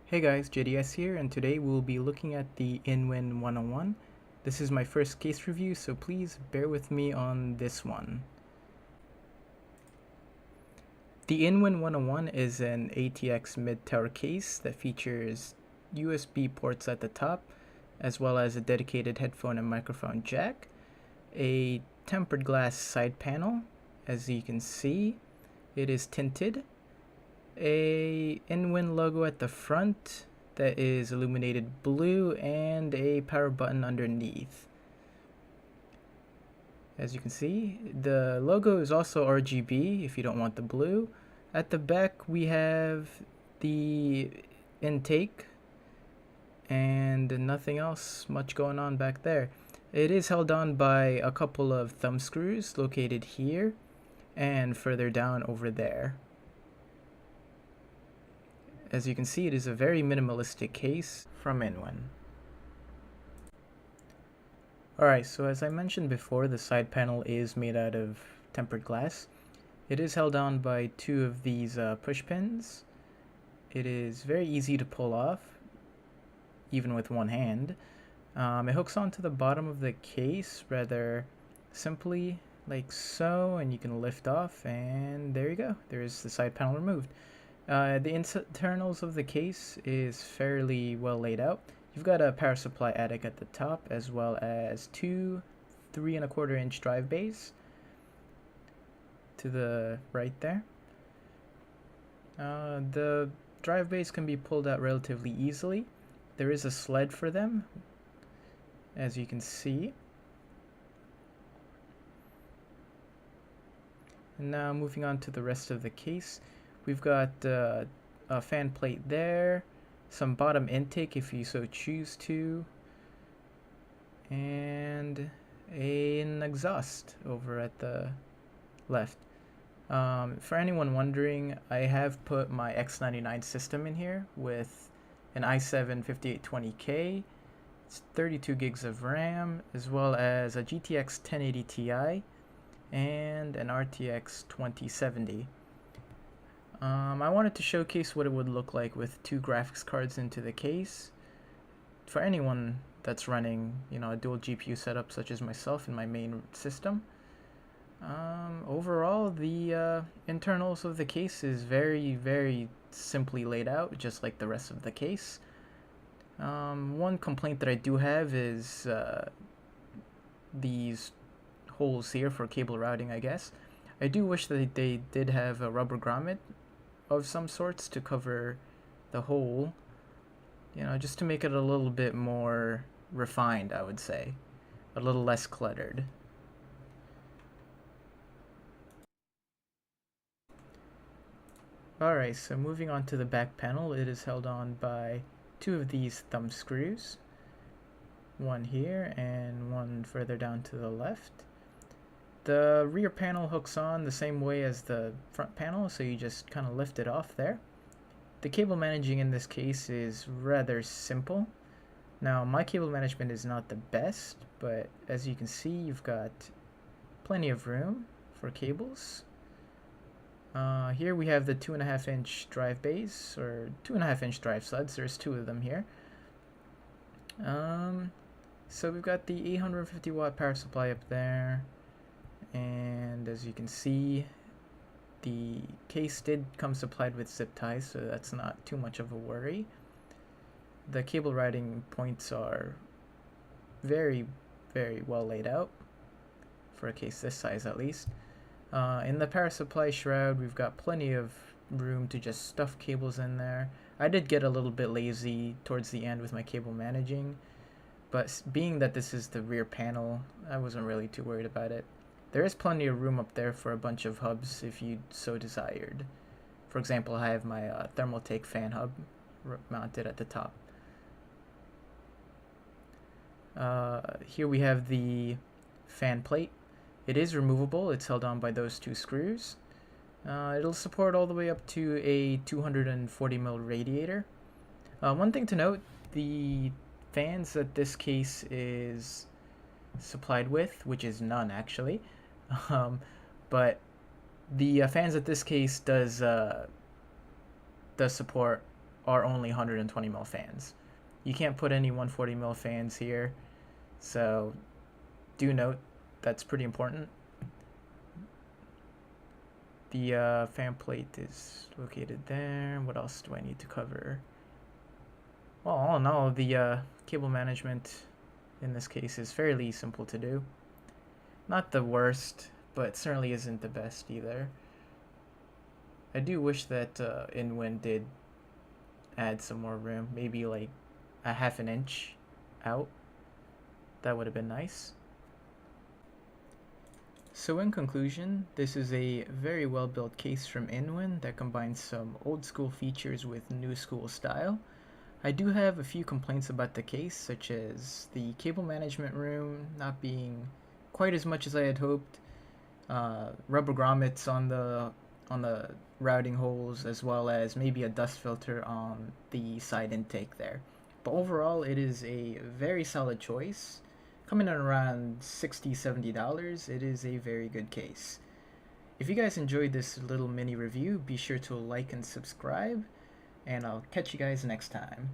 Hey guys, JDS here, and today we'll be looking at the InWin 101. This is my first case review, so please bear with me on this one. The InWin 101 is an ATX Mid Tower Case that features USB ports at the top, as well as a dedicated headphone and microphone jack, a tempered glass side panel. As you can see, it is tinted, a InWin logo at the front that is illuminated blue, and a power button underneath. As you can see, the logo is also RGB if you don't want the blue. At the back we have the intake and nothing else much going on back there. It is held on by a couple of thumb screws located here and further down over there. As you can see, it is a very minimalistic case from InWin. Alright, so as I mentioned before, the side panel is made out of tempered glass. It is held on by two of these push pins. It is very easy to pull off, even with one hand. It hooks onto the bottom of the case rather simply, like so, and you can lift off, and there you go. There's the side panel removed. The internals of the case is fairly well laid out. You've got a power supply attic at the top, as well as two 3¼ inch drive bays to the right there. The drive bays can be pulled out relatively easily. There is a sled for them, as you can see. And now moving on to the rest of the case. We've got a fan plate there, some bottom intake if you so choose to, and an exhaust over at the left. For anyone wondering, I have put my X99 system in here with an i7 5820K, it's 32 gigs of RAM, as well as a GTX 1080 Ti and an RTX 2070. I wanted to showcase what it would look like with two graphics cards into the case. For anyone that's running, a dual GPU setup such as myself in my main system. Overall, the internals of the case is very, very simply laid out, just like the rest of the case. One complaint that I do have is these holes here for cable routing, I guess. I do wish that they did have a rubber grommet of some sorts to cover the hole, just to make it a little bit more refined, I would say, a little less cluttered. Alright, so moving on to the back panel, it is held on by two of these thumb screws, one here and one further down to the left. The rear panel hooks on the same way as the front panel, so you just kind of lift it off there. The cable managing in this case is rather simple. Now, my cable management is not the best, but as you can see, you've got plenty of room for cables. Here we have the 2½ inch drive bays, or 2½ inch drive studs. There's two of them here. So we've got the 850 watt power supply up there. And as you can see, the case did come supplied with zip ties, so that's not too much of a worry. The cable routing points are very, very well laid out, for a case this size at least. In the power supply shroud, we've got plenty of room to just stuff cables in there. I did get a little bit lazy towards the end with my cable managing, but being that this is the rear panel, I wasn't really too worried about it. There is plenty of room up there for a bunch of hubs if you so desired. For example, I have my Thermaltake fan hub mounted at the top. Here we have the fan plate. It is removable. It's held on by those two screws. It'll support all the way up to a 240mm radiator. One thing to note, the fans that this case is supplied with, which is none actually, but the fans that this case does support are only 120 mil fans. You can't put any 140 mil fans here, so do note that's pretty important. The fan plate is located there. What else do I need to cover? Well, all in all, the cable management in this case is fairly simple to do. Not the worst, but certainly isn't the best either. I do wish that InWin did add some more room, maybe like a half an inch out. That would have been nice. So in conclusion, this is a very well built case from InWin that combines some old school features with new school style. I do have a few complaints about the case, such as the cable management room not being quite as much as I had hoped, rubber grommets on the routing holes, as well as maybe a dust filter on the side intake there. But overall, it is a very solid choice. Coming in around $60-$70, it is a very good case. If you guys enjoyed this little mini review, be sure to like and subscribe, and I'll catch you guys next time.